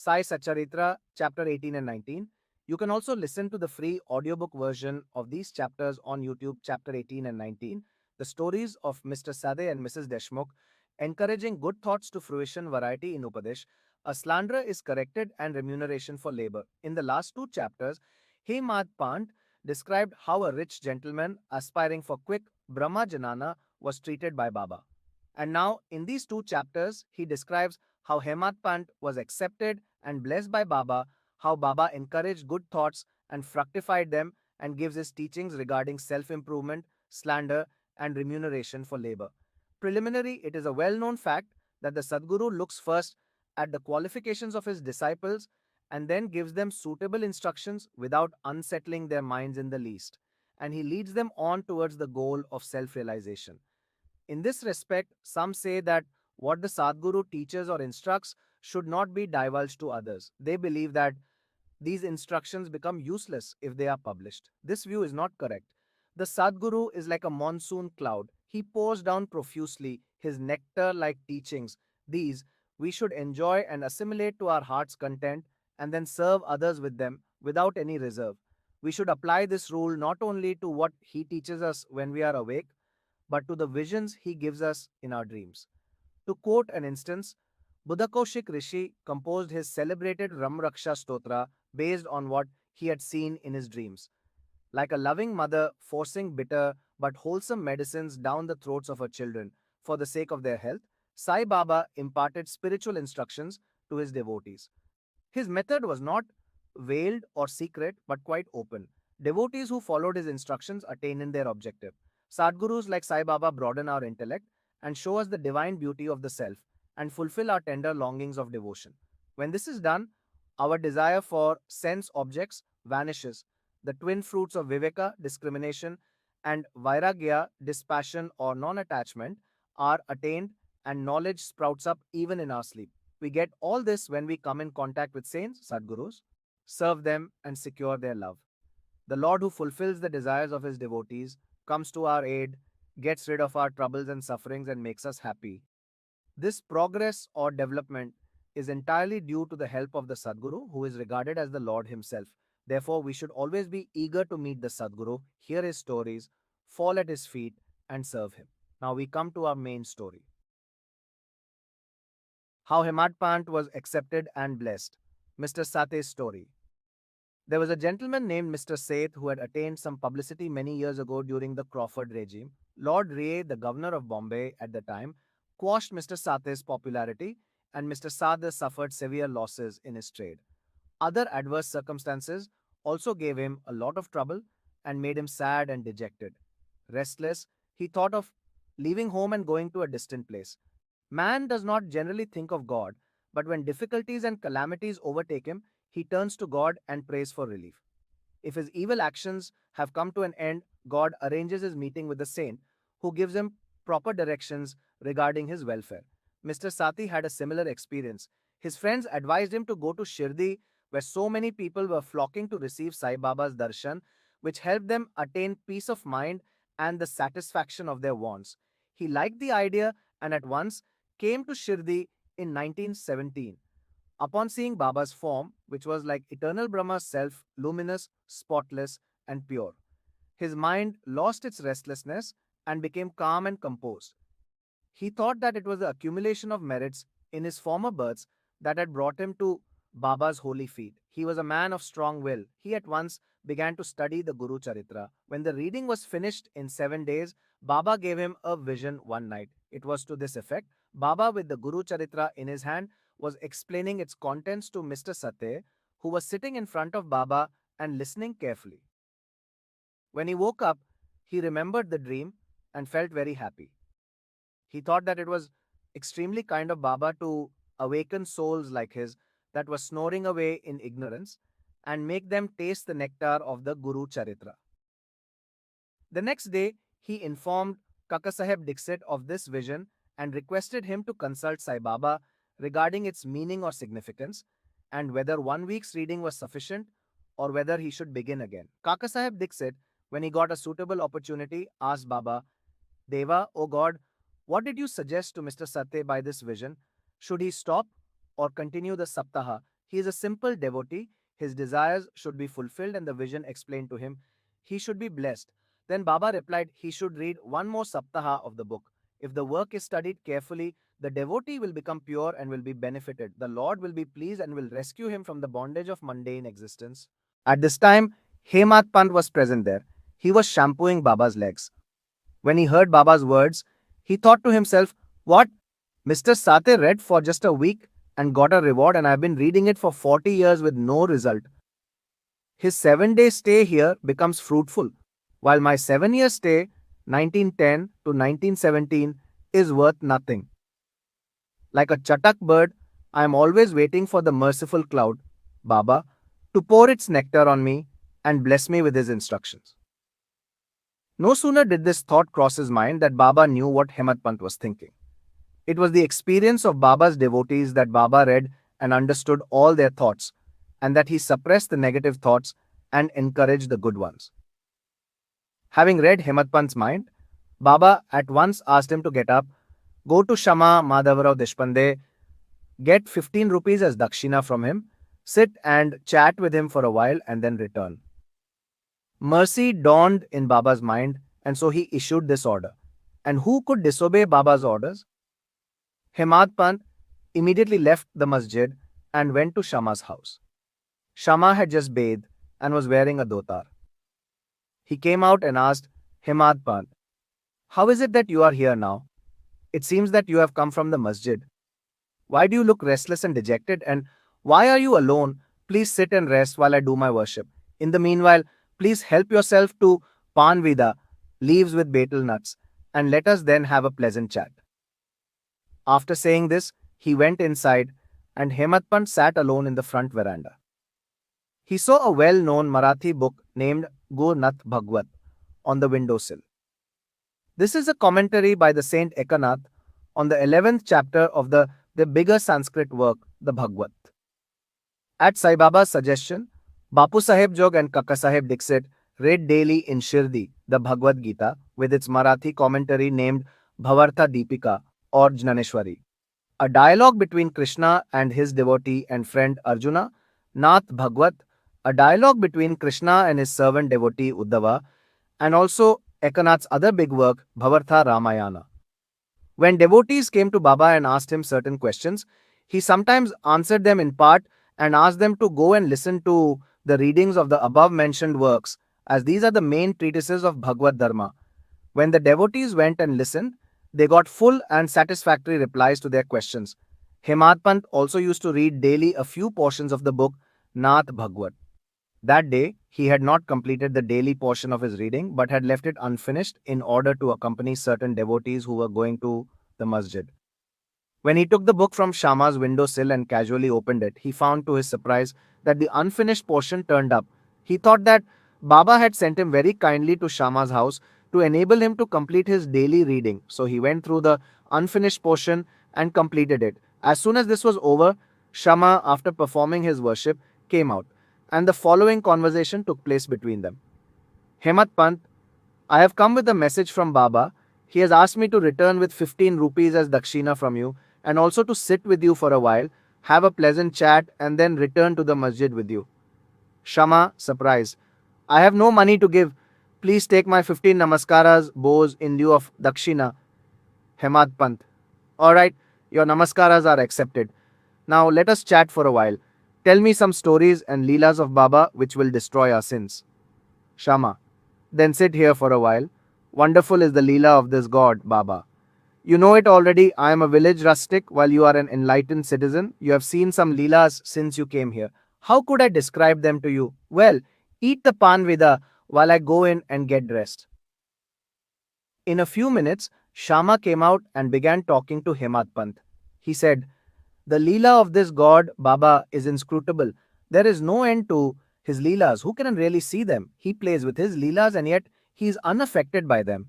Sai Satcharitra, chapter 18 and 19. You can also listen to the free audiobook version of these chapters on YouTube, chapter 18 and 19. The stories of Mr. Sade and Mrs. Deshmukh, encouraging good thoughts to fruition, variety in Upadesh. A slanderer is corrected and remuneration for labor. In the last two chapters, Hemad Pant described how a rich gentleman aspiring for quick Brahma Janana was treated by Baba. And now, in these two chapters, he describes how Hemad Pant was accepted and blessed by Baba, how Baba encouraged good thoughts and fructified them, and gives his teachings regarding self improvement, slander, and remuneration for labor. Preliminary, it is a well known fact that the Sadguru looks first at the qualifications of his disciples and then gives them suitable instructions without unsettling their minds in the least. And he leads them on towards the goal of self realization. In this respect, some say that what the Sadguru teaches or instructs should not be divulged to others. They believe that these instructions become useless if they are published. This view is not correct. The Sadguru is like a monsoon cloud. He pours down profusely his nectar like teachings. These we should enjoy and assimilate to our heart's content and then serve others with them without any reserve. We should apply this rule not only to what he teaches us when we are awake, but to the visions he gives us in our dreams. To quote an instance, Buddhakoshik Rishi composed his celebrated Ramraksha Stotra based on what he had seen in his dreams. Like a loving mother forcing bitter but wholesome medicines down the throats of her children for the sake of their health, Sai Baba imparted spiritual instructions to his devotees. His method was not veiled or secret but quite open. Devotees who followed his instructions attained in their objective. Sadgurus like Sai Baba broaden our intellect and show us the divine beauty of the self and fulfill our tender longings of devotion. When this is done, our desire for sense objects vanishes. The twin fruits of Viveka, discrimination, and Vairagya, dispassion or non attachment, are attained, and knowledge sprouts up even in our sleep. We get all this when we come in contact with saints, Sadgurus, serve them, and secure their love. The Lord who fulfills the desires of his devotees comes to our aid, gets rid of our troubles and sufferings, and makes us happy. This progress or development is entirely due to the help of the Sadguru, who is regarded as the Lord himself. Therefore, we should always be eager to meet the Sadguru, hear his stories, fall at his feet, and serve him. Now we come to our main story. How Hemad Pant was accepted and blessed. Mr. Sate's story. There was a gentleman named Mr. Seth who had attained some publicity many years ago during the Crawford regime. Lord Ray, the governor of Bombay at the time, quashed Mr. Sate's popularity, and Mr. Sade suffered severe losses in his trade. Other adverse circumstances also gave him a lot of trouble and made him sad and dejected. Restless, he thought of leaving home and going to a distant place. Man does not generally think of God, but when difficulties and calamities overtake him, he turns to God and prays for relief. If his evil actions have come to an end, God arranges his meeting with the saint, who gives him proper directions regarding his welfare. Mr. Sati had a similar experience. His friends advised him to go to Shirdi, where so many people were flocking to receive Sai Baba's darshan, which helped them attain peace of mind and the satisfaction of their wants. He liked the idea and at once came to Shirdi in 1917. Upon seeing Baba's form, which was like eternal Brahma's self, luminous, spotless, and pure, his mind lost its restlessness and became calm and composed. He thought that it was the accumulation of merits in his former births that had brought him to Baba's holy feet. He was a man of strong will. He at once began to study the Guru Charitra. When the reading was finished in 7 days, Baba gave him a vision one night. It was to this effect: Baba, with the Guru Charitra in his hand, was explaining its contents to Mr. Sate, who was sitting in front of Baba and listening carefully. When he woke up, he remembered the dream and felt very happy. He thought that it was extremely kind of Baba to awaken souls like his that were snoring away in ignorance and make them taste the nectar of the Guru Charitra. The next day, he informed Kakasaheb Dixit of this vision and requested him to consult Sai Baba regarding its meaning or significance and whether 1 week's reading was sufficient or whether he should begin again. Kakasaheb Dixit, when he got a suitable opportunity, asked Baba, Deva, O God, what did you suggest to Mr. Satye by this vision? Should he stop or continue the Saptaha? He is a simple devotee. His desires should be fulfilled and the vision explained to him. He should be blessed. Then Baba replied, he should read one more saptaha of the book. If the work is studied carefully, the devotee will become pure and will be benefited. The Lord will be pleased and will rescue him from the bondage of mundane existence. At this time, Hemat Pant was present there. He was shampooing Baba's legs. When he heard Baba's words, he thought to himself, what? Mr. Sate read for just a week and got a reward, and I've been reading it for 40 years with no result. His 7-day stay here becomes fruitful, while my 7-year stay, 1910 to 1917, is worth nothing. Like a chatak bird, I am always waiting for the merciful cloud, Baba, to pour its nectar on me and bless me with his instructions. No sooner did this thought cross his mind that Baba knew what Hemat Pant was thinking. It was the experience of Baba's devotees that Baba read and understood all their thoughts, and that he suppressed the negative thoughts and encouraged the good ones. Having read Hemat Pant's mind, Baba at once asked him to get up, go to Shama Madhavrao Deshpande, get 15 rupees as dakshina from him, sit and chat with him for a while and then return. Mercy dawned in Baba's mind, and so he issued this order. And who could disobey Baba's orders? Hemat Pant immediately left the masjid and went to Shama's house. Shama had just bathed and was wearing a dhotar. He came out and asked, Hemat Pant, how is it that you are here now? It seems that you have come from the masjid. Why do you look restless and dejected, and why are you alone? Please sit and rest while I do my worship. In the meanwhile, please help yourself to pan vida, leaves with betel nuts, and let us then have a pleasant chat. After saying this, he went inside, and Hemat Pant sat alone in the front veranda. He saw a well-known Marathi book named Gur Nath Bhagwat on the windowsill. This is a commentary by the Saint Ekanath on the 11th chapter of the bigger Sanskrit work, the Bhagwat. At Sai Baba's suggestion, Bapu Saheb Jog and Kaka Saheb Dixit read daily in Shirdi the Bhagavad Gita with its Marathi commentary named Bhavartha Deepika or Jnaneshwari. A dialogue between Krishna and his devotee and friend Arjuna, Nath Bhagwat, a dialogue between Krishna and his servant devotee Uddhava, and also Ekanath's other big work, Bhavartha Ramayana. When devotees came to Baba and asked him certain questions, he sometimes answered them in part and asked them to go and listen to the readings of the above-mentioned works, as these are the main treatises of Bhagavad Dharma. When the devotees went and listened, they got full and satisfactory replies to their questions. Hemat Pant also used to read daily a few portions of the book Nath Bhagwat. That day, he had not completed the daily portion of his reading, but had left it unfinished in order to accompany certain devotees who were going to the masjid. When he took the book from Shama's windowsill and casually opened it, he found to his surprise that the unfinished portion turned up. He thought that Baba had sent him very kindly to Shama's house to enable him to complete his daily reading. So he went through the unfinished portion and completed it. As soon as this was over, Shama, after performing his worship, came out, and the following conversation took place between them. Hemat Pant, I have come with a message from Baba. He has asked me to return with 15 rupees as dakshina from you, and also to sit with you for a while, have a pleasant chat, and then return to the masjid with you. Shama, surprised, I have no money to give. Please take my 15 namaskaras, bows, in lieu of dakshina. Hemat Pant, alright, your namaskaras are accepted. Now let us chat for a while. Tell me some stories and leelas of Baba which will destroy our sins. Shama, then sit here for a while. Wonderful is the leela of this god, Baba. You know it already. I am a village rustic while you are an enlightened citizen. You have seen some leelas since you came here. How could I describe them to you? Well, eat the pan vida while I go in and get dressed. In a few minutes, Shama came out and began talking to Hemat Pant. He said, the leela of this god, Baba, is inscrutable. There is no end to his leelas. Who can really see them? He plays with his leelas and yet he is unaffected by them.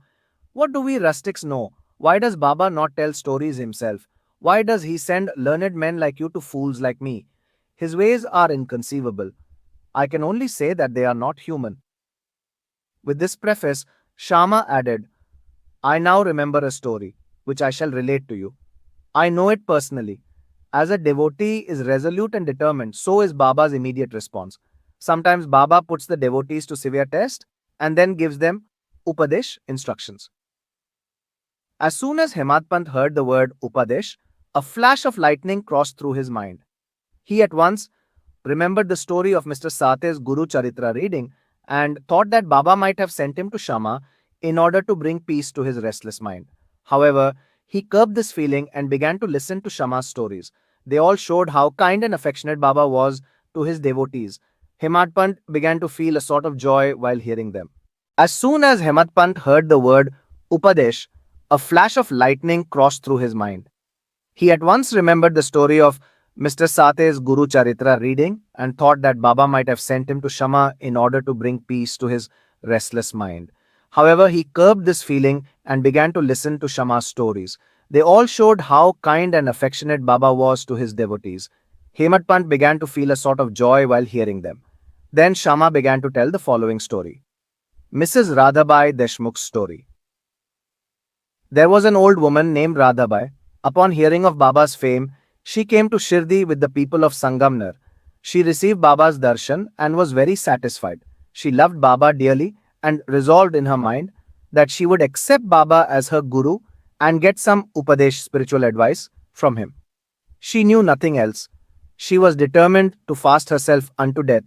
What do we rustics know? Why does Baba not tell stories himself? Why does he send learned men like you to fools like me? His ways are inconceivable. I can only say that they are not human. With this preface, Shama added, I now remember a story, which I shall relate to you. I know it personally. As a devotee is resolute and determined, so is Baba's immediate response. Sometimes Baba puts the devotees to severe test and then gives them Upadesh instructions. As soon as Hemad Pant heard the word Upadesh, a flash of lightning crossed through his mind. He at once remembered the story of Mr. Sate's Guru Charitra reading and thought that Baba might have sent him to Shama in order to bring peace to his restless mind. However, he curbed this feeling and began to listen to Shama's stories. They all showed how kind and affectionate Baba was to his devotees. Hemad Pant began to feel a sort of joy while hearing them. As soon as Hemad Pant heard the word Upadesh, a flash of lightning crossed through his mind. He at once remembered the story of Mr. Sate's Guru Charitra reading and thought that Baba might have sent him to Shama in order to bring peace to his restless mind. However, he curbed this feeling and began to listen to Shama's stories. They all showed how kind and affectionate Baba was to his devotees. Hemad Pant began to feel a sort of joy while hearing them. Then Shama began to tell the following story. Mrs. Radhabai Deshmukh's story. There was an old woman named Radhabai. Upon hearing of Baba's fame, she came to Shirdi with the people of Sangamner. She received Baba's darshan and was very satisfied. She loved Baba dearly and resolved in her mind that she would accept Baba as her guru and get some Upadesh spiritual advice from him. She knew nothing else. She was determined to fast herself unto death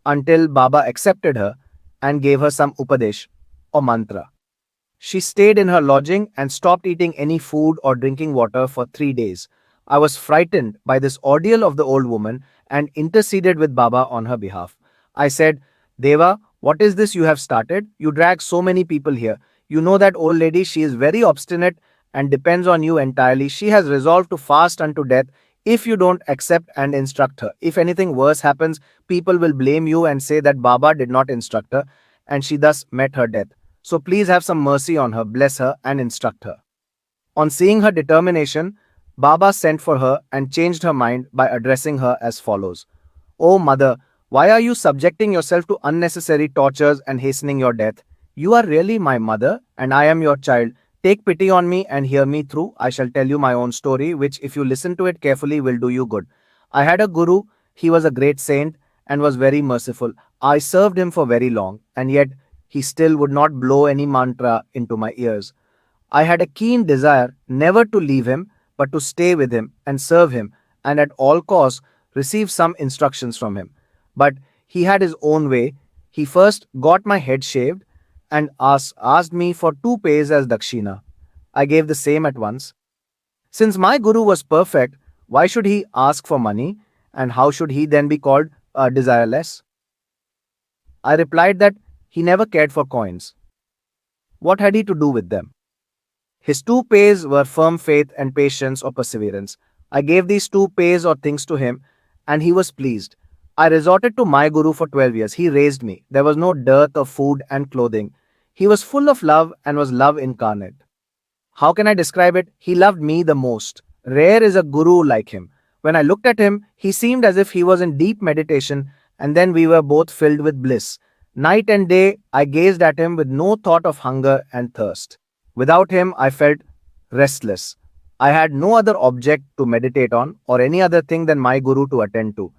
until Baba accepted her and gave her some Upadesh or mantra. She stayed in her lodging and stopped eating any food or drinking water for 3 days. I was frightened by this ordeal of the old woman and interceded with Baba on her behalf. I said, Deva, what is this you have started? You drag so many people here. You know that old lady, she is very obstinate and depends on you entirely. She has resolved to fast unto death if you don't accept and instruct her. If anything worse happens, people will blame you and say that Baba did not instruct her, and she thus met her death. So please have some mercy on her, bless her, and instruct her. On seeing her determination, Baba sent for her and changed her mind by addressing her as follows. O mother, why are you subjecting yourself to unnecessary tortures and hastening your death? You are really my mother, and I am your child. Take pity on me and hear me through. I shall tell you my own story, which, if you listen to it carefully, will do you good. I had a guru. He was a great saint and was very merciful. I served him for very long, and yet he still would not blow any mantra into my ears. I had a keen desire never to leave him, but to stay with him and serve him, and at all costs receive some instructions from him. But he had his own way. He first got my head shaved and asked me for 2 paise as dakshina. I gave the same at once. Since my guru was perfect, why should he ask for money, and how should he then be called desireless? I replied that he never cared for coins. What had he to do with them? His 2 paise were firm faith and patience or perseverance. I gave these 2 paise or things to him, and he was pleased. I resorted to my guru for 12 years. He raised me. There was no dearth of food and clothing. He was full of love and was love incarnate. How can I describe it? He loved me the most. Rare is a guru like him. When I looked at him, he seemed as if he was in deep meditation, and then we were both filled with bliss. Night and day, I gazed at him with no thought of hunger and thirst. Without him, I felt restless. I had no other object to meditate on or any other thing than my guru to attend to.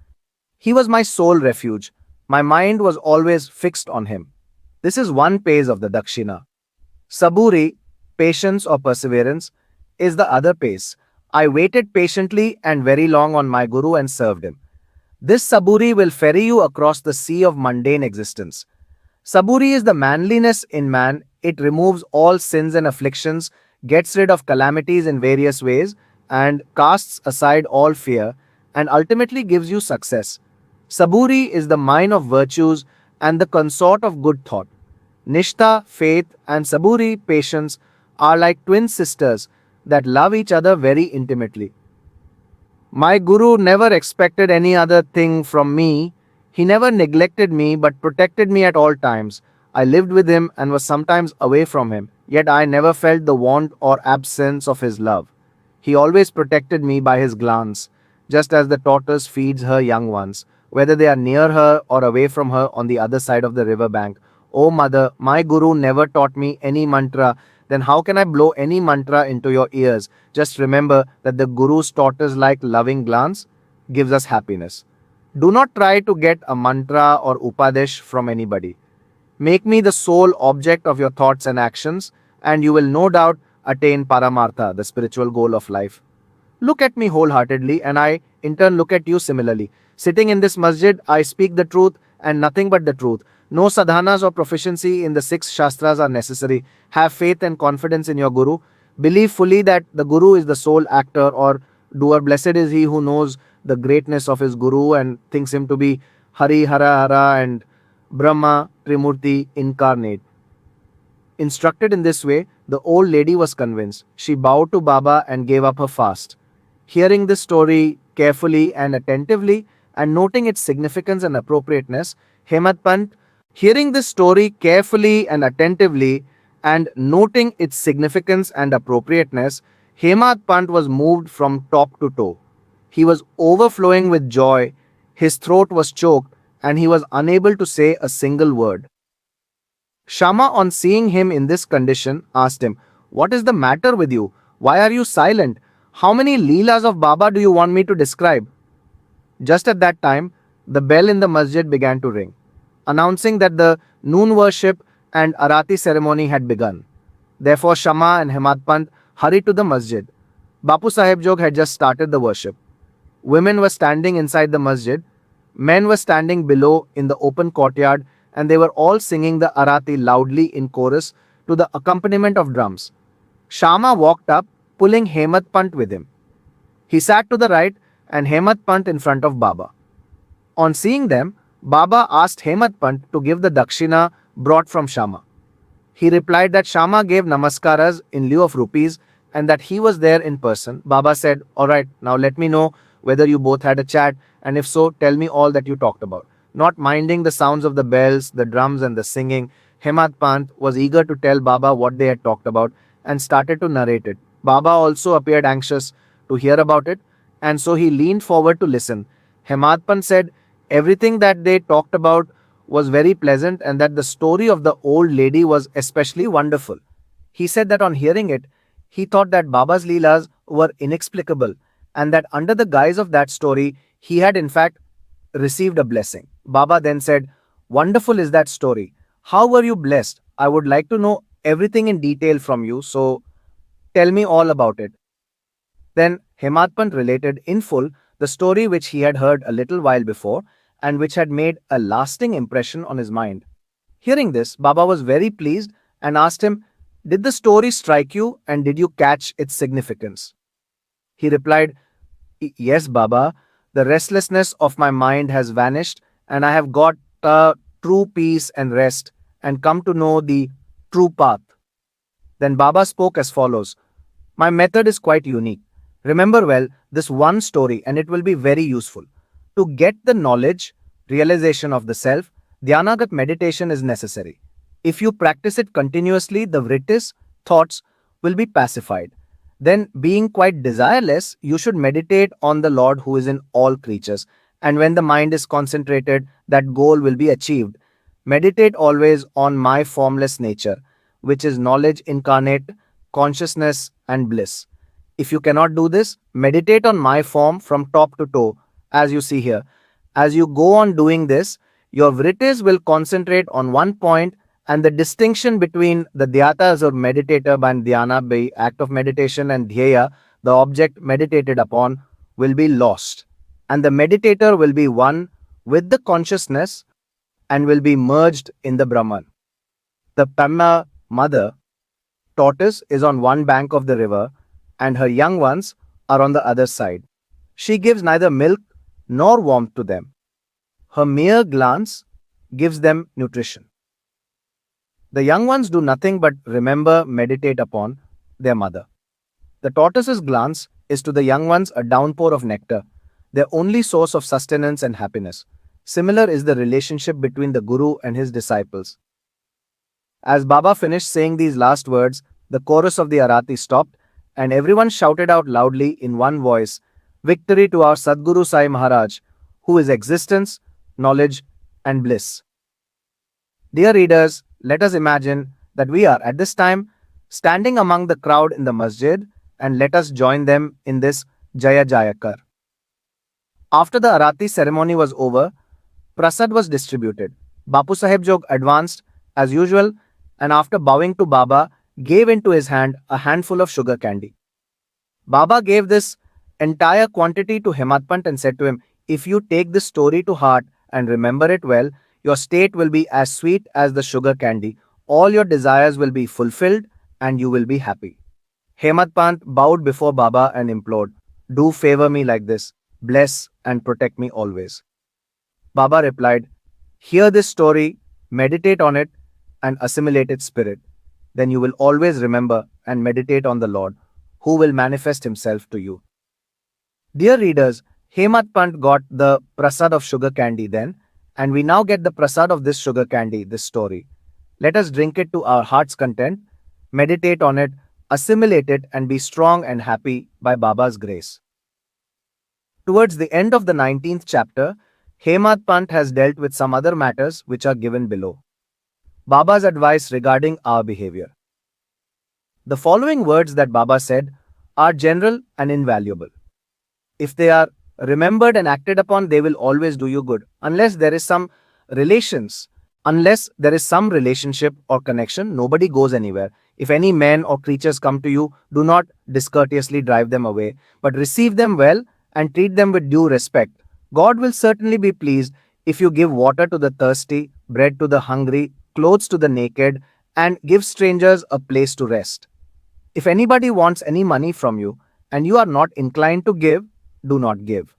He was my sole refuge. My mind was always fixed on him. This is 1 paise of the dakshina. Saburi, patience or perseverance, is the other paise. I waited patiently and very long on my guru and served him. This saburi will ferry you across the sea of mundane existence. Saburi is the manliness in man. It removes all sins and afflictions, gets rid of calamities in various ways, and casts aside all fear, and ultimately gives you success. Saburi is the mine of virtues and the consort of good thought. Nishtha, faith, and Saburi, patience, are like twin sisters that love each other very intimately. My guru never expected any other thing from me. He never neglected me but protected me at all times. I lived with him and was sometimes away from him, yet I never felt the want or absence of his love. He always protected me by his glance, just as the tortoise feeds her young ones, whether they are near her or away from her on the other side of the river bank. O mother, my guru never taught me any mantra then how can I blow any mantra into your ears? Just remember that the Guru's tortoise-like loving glance gives us happiness. Do not try to get a mantra or upadesh from anybody. Make me the sole object of your thoughts and actions, and you will no doubt attain Paramartha, the spiritual goal of life. Look at me wholeheartedly, and I in turn look at you similarly. Sitting in this masjid, I speak the truth and nothing but the truth. No sadhanas or proficiency in the six shastras are necessary. Have faith and confidence in your Guru. Believe fully that the Guru is the sole actor or doer. Blessed is he who knows the greatness of his Guru and thinks him to be Hari, Hara, Hara, and Brahma, Trimurti incarnate. Instructed in this way, the old lady was convinced. She bowed to Baba and gave up her fast. Hearing this story carefully and attentively and noting its significance and appropriateness, Hemad Pant, hearing this story carefully and attentively and noting its significance and appropriateness, Hemad Pant was moved from top to toe. He was overflowing with joy, his throat was choked, and he was unable to say a single word. Shama, on seeing him in this condition, asked him, "What is the matter with you? Why are you silent? How many Leelas of Baba do you want me to describe?" Just at that time, the bell in the masjid began to ring, announcing that the noon worship and Arati ceremony had begun. Therefore, Shama and Hemad Pant hurried to the masjid. Bapu Sahib Jog had just started the worship. Women were standing inside the masjid, men were standing below in the open courtyard, and they were all singing the Arati loudly in chorus to the accompaniment of drums. Shama walked up, pulling Hemad Pant with him. He sat to the right and Hemad Pant in front of Baba. On seeing them, Baba asked Hemad Pant to give the dakshina brought from Shama. He replied that Shama gave namaskaras in lieu of rupees and that he was there in person. Baba said, "Alright, now let me know whether you both had a chat, and if so, tell me all that you talked about." Not minding the sounds of the bells, the drums, and the singing, Hemad Pant was eager to tell Baba what they had talked about and started to narrate it. Baba also appeared anxious to hear about it, and so he leaned forward to listen. Hemad Pant said everything that they talked about was very pleasant and that the story of the old lady was especially wonderful. He said that on hearing it, he thought that Baba's Leelas were inexplicable and that under the guise of that story, he had in fact received a blessing. Baba then said, "Wonderful is that story. How were you blessed? I would like to know everything in detail from you, so tell me all about it." Then Hemad Pant related in full the story which he had heard a little while before and which had made a lasting impression on his mind. Hearing this, Baba was very pleased and asked him, "Did the story strike you and did you catch its significance?" He replied, "Yes, Baba, the restlessness of my mind has vanished and I have got true peace and rest and come to know the true path." Then Baba spoke as follows, "My method is quite unique. Remember well this one story and it will be very useful. To get the knowledge, realization of the self, Dhyanagat meditation is necessary. If you practice it continuously, the vrittis, thoughts, will be pacified. Then, being quite desireless, you should meditate on the Lord who is in all creatures. And when the mind is concentrated, that goal will be achieved. Meditate always on my formless nature, which is knowledge incarnate, consciousness, and bliss. If you cannot do this, meditate on my form from top to toe, as you see here. As you go on doing this, your vrittis will concentrate on one point, and the distinction between the dhyatas or meditator by dhyana, by act of meditation, and dhyaya, the object meditated upon, will be lost. And the meditator will be one with the consciousness and will be merged in the Brahman. The Pamma mother tortoise is on one bank of the river and her young ones are on the other side. She gives neither milk nor warmth to them. Her mere glance gives them nutrition. The young ones do nothing but remember, meditate upon their mother. The tortoise's glance is to the young ones a downpour of nectar, their only source of sustenance and happiness. Similar is the relationship between the Guru and his disciples. As Baba finished saying these last words, the chorus of the Arati stopped and everyone shouted out loudly in one voice, "Victory to our Sadguru Sai Maharaj, who is existence, knowledge, and bliss." Dear readers, let us imagine that we are at this time standing among the crowd in the masjid, and let us join them in this Jaya Jayakar. After the Arati ceremony was over, Prasad was distributed. Bapu Saheb Jog advanced as usual and after bowing to Baba, gave into his hand a handful of sugar candy. Baba gave this entire quantity to Hemad Pant and said to him, "If you take this story to heart and remember it well, your state will be as sweet as the sugar candy. All your desires will be fulfilled and you will be happy." Hemad Pant bowed before Baba and implored, "Do favor me like this. Bless and protect me always." Baba replied, "Hear this story, meditate on it, and assimilate its spirit. Then you will always remember and meditate on the Lord, who will manifest himself to you." Dear readers, Hemad Pant got the prasad of sugar candy then, and we now get the prasad of this sugar candy, this story. Let us drink it to our heart's content, meditate on it, assimilate it, and be strong and happy by Baba's grace. Towards the end of the 19th chapter, Hemad Pant has dealt with some other matters which are given below. Baba's advice regarding our behavior. The following words that Baba said are general and invaluable. If they are remembered and acted upon, they will always do you good. Unless there is some relationship or connection, nobody goes anywhere. If any men or creatures come to you, do not discourteously drive them away, but receive them well and treat them with due respect. God will certainly be pleased if you give water to the thirsty, bread to the hungry, clothes to the naked, and give strangers a place to rest. If anybody wants any money from you and you are not inclined to give, do not give.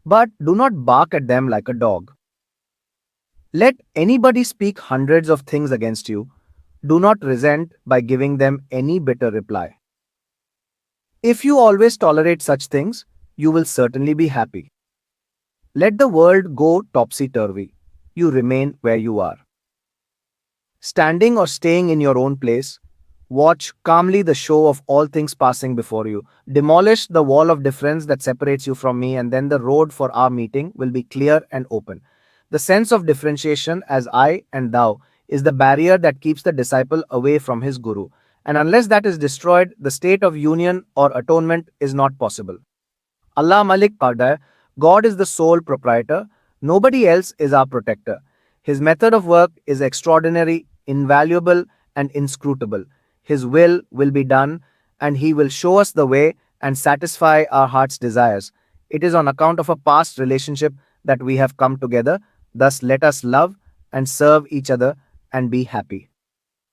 But do not bark at them like a dog. Let anybody speak hundreds of things against you. Do not resent by giving them any bitter reply. If you always tolerate such things, you will certainly be happy. Let the world go topsy-turvy. You remain where you are. Standing or staying in your own place, watch calmly the show of all things passing before you. Demolish the wall of difference that separates you from me, and then the road for our meeting will be clear and open. The sense of differentiation as I and thou is the barrier that keeps the disciple away from his guru. And unless that is destroyed, the state of union or atonement is not possible. Allah Malik Pardai, God is the sole proprietor. Nobody else is our protector. His method of work is extraordinary, invaluable, and inscrutable. His will be done, and He will show us the way and satisfy our heart's desires. It is on account of a past relationship that we have come together. Thus, let us love and serve each other and be happy.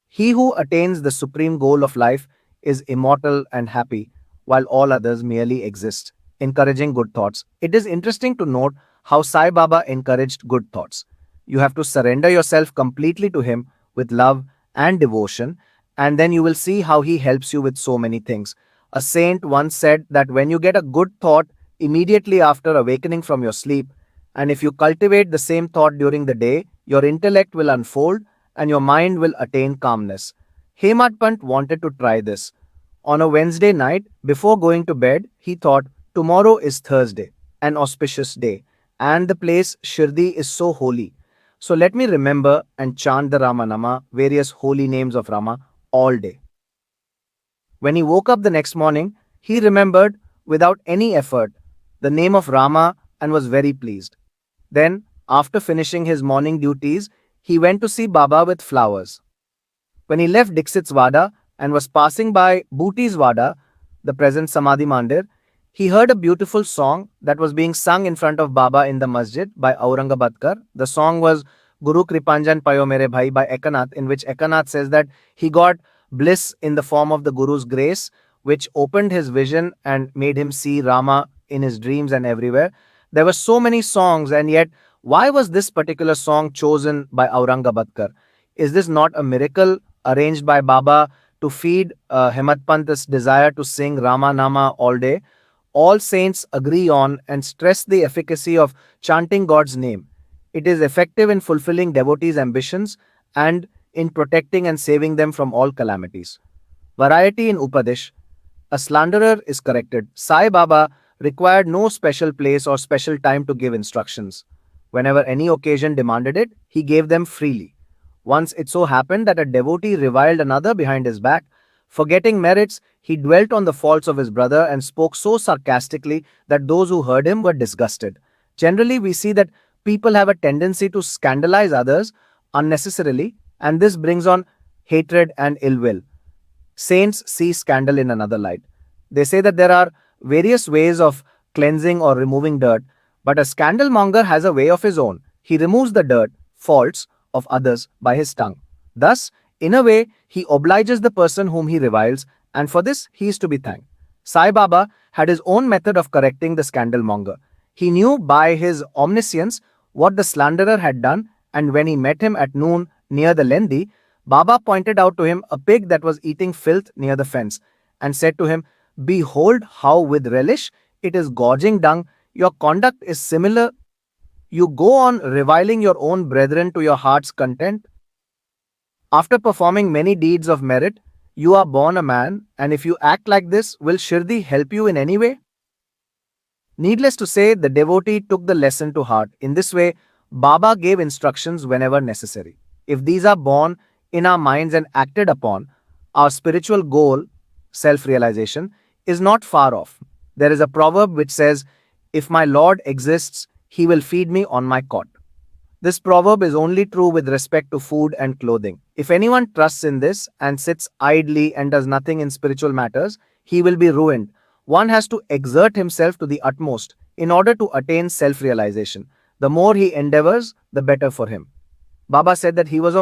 He who attains the supreme goal of life is immortal and happy, while all others merely exist. Encouraging good thoughts. It is interesting to note how Sai Baba encouraged good thoughts. You have to surrender yourself completely to him with love and devotion, and then you will see how he helps you with so many things. A saint once said that when you get a good thought immediately after awakening from your sleep, and if you cultivate the same thought during the day, your intellect will unfold and your mind will attain calmness. Hemad Pant wanted to try this. On a Wednesday night, before going to bed, he thought, tomorrow is Thursday, an auspicious day, and the place Shirdi is so holy. So let me remember and chant the Ramanama, various holy names of Rama, all day. When he woke up the next morning, he remembered without any effort the name of Rama and was very pleased. Then, after finishing his morning duties, he went to see Baba with flowers. When he left Dixit's Wada and was passing by Booti's Wada, the present Samadhi Mandir, he heard a beautiful song that was being sung in front of Baba in the masjid by Aurangabadkar. The song was Guru Kripanjan Payo Mere Bhai by Ekanath, in which Ekanath says that he got bliss in the form of the Guru's grace, which opened his vision and made him see Rama in his dreams and everywhere. There were so many songs, and yet why was this particular song chosen by Aurangabadkar? Is this not a miracle arranged by Baba to feed Hemad Pant's desire to sing Rama Nama all day? All saints agree on and stress the efficacy of chanting God's name. It is effective in fulfilling devotees' ambitions and in protecting and saving them from all calamities. Variety in Upadesh. A slanderer is corrected. Sai Baba required no special place or special time to give instructions. Whenever any occasion demanded it, he gave them freely. Once it so happened that a devotee reviled another behind his back. Forgetting merits, he dwelt on the faults of his brother and spoke so sarcastically that those who heard him were disgusted. Generally, we see that people have a tendency to scandalize others unnecessarily, and this brings on hatred and ill will. Saints see scandal in another light. They say that there are various ways of cleansing or removing dirt, but a scandalmonger has a way of his own. He removes the dirt, faults of others by his tongue. Thus, in a way, he obliges the person whom he reviles, and for this he is to be thanked. Sai Baba had his own method of correcting the scandalmonger. He knew by his omniscience what the slanderer had done, and when he met him at noon near the Lendi, Baba pointed out to him a pig that was eating filth near the fence, and said to him, "Behold how with relish it is gorging dung. Your conduct is similar. You go on reviling your own brethren to your heart's content. After performing many deeds of merit, you are born a man, and if you act like this, will Shirdi help you in any way?" Needless to say, the devotee took the lesson to heart. In this way, Baba gave instructions whenever necessary. If these are born in our minds and acted upon, our spiritual goal, self realization, is not far off. There is a proverb which says, "If my Lord exists, he will feed me on my cot." This proverb is only true with respect to food and clothing. If anyone trusts in this and sits idly and does nothing in spiritual matters, he will be ruined. One has to exert himself to the utmost in order to attain self realization. The more he endeavors, the better for him. Baba said that he was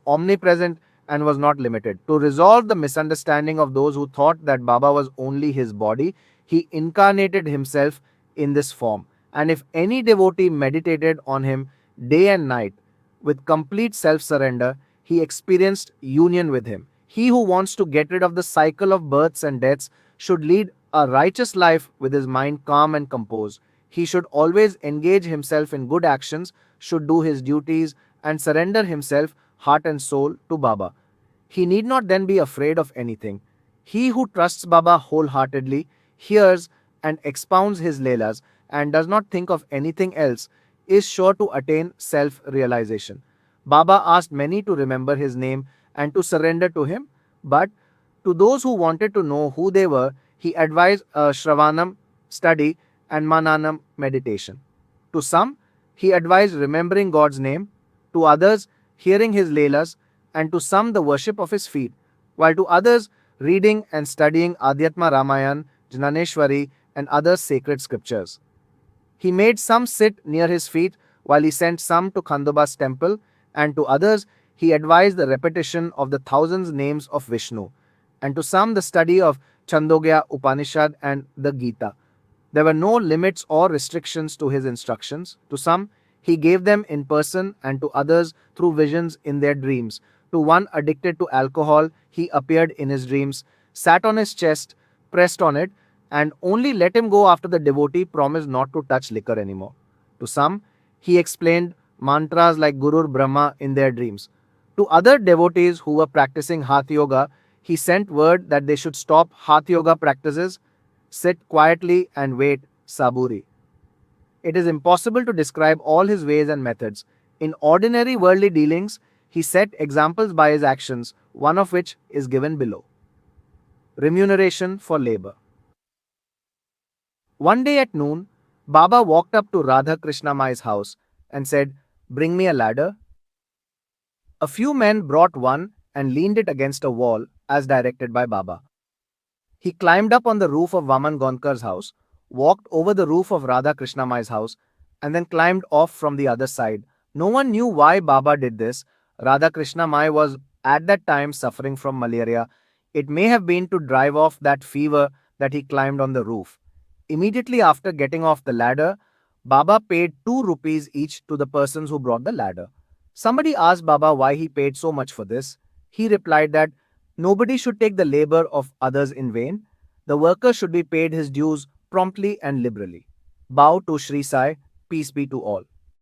omnipresent and was not limited. To resolve the misunderstanding of those who thought that Baba was only his body, he incarnated himself in this form. And if any devotee meditated on him day and night with complete self surrender, he experienced union with him. He who wants to get rid of the cycle of births and deaths should lead a righteous life with his mind calm and composed. He should always engage himself in good actions, should do his duties, and surrender himself, heart and soul, to Baba. He need not then be afraid of anything. He who trusts Baba wholeheartedly, hears and expounds his Leelas, and does not think of anything else, is sure to attain self realization. Baba asked many to remember his name and to surrender to him, but to those who wanted to know who they were, he advised Shravanam study and Mananam meditation. To some, he advised remembering God's name, to others, hearing his Leelas, and to some, the worship of his feet, while to others, reading and studying Adhyatma Ramayan, Jnaneshwari, and other sacred scriptures. He made some sit near his feet while he sent some to Khandoba's temple, and to others he advised the repetition of the thousands names of Vishnu, and to some the study of Chandogya Upanishad and the Gita. There were no limits or restrictions to his instructions. To some, he gave them in person, and to others through visions in their dreams. To one addicted to alcohol, he appeared in his dreams, sat on his chest, pressed on it, and only let him go after the devotee promised not to touch liquor anymore. To some, he explained mantras like Gurur Brahma in their dreams. To other devotees who were practicing Hatha Yoga, he sent word that they should stop Hatha Yoga practices, sit quietly, and wait, saburi. It is impossible to describe all his ways and methods. In ordinary worldly dealings, he set examples by his actions, one of which is given below. Remuneration for labor. One day at noon, Baba walked up to Radha Krishna Mai's house and said, "Bring me a ladder." A few men brought one and leaned it against a wall as directed by Baba. He climbed up on the roof of Vaman Gonkar's house, walked over the roof of Radha Krishna Mai's house, and then climbed off from the other side. No one knew why Baba did this. Radha Krishna Mai was at that time suffering from malaria. It may have been to drive off that fever that he climbed on the roof. Immediately after getting off the ladder, Baba paid 2 rupees each to the persons who brought the ladder. Somebody asked Baba why he paid so much for this. He replied that nobody should take the labor of others in vain. The worker should be paid his dues promptly and liberally. Bow to Sri Sai, peace be to all.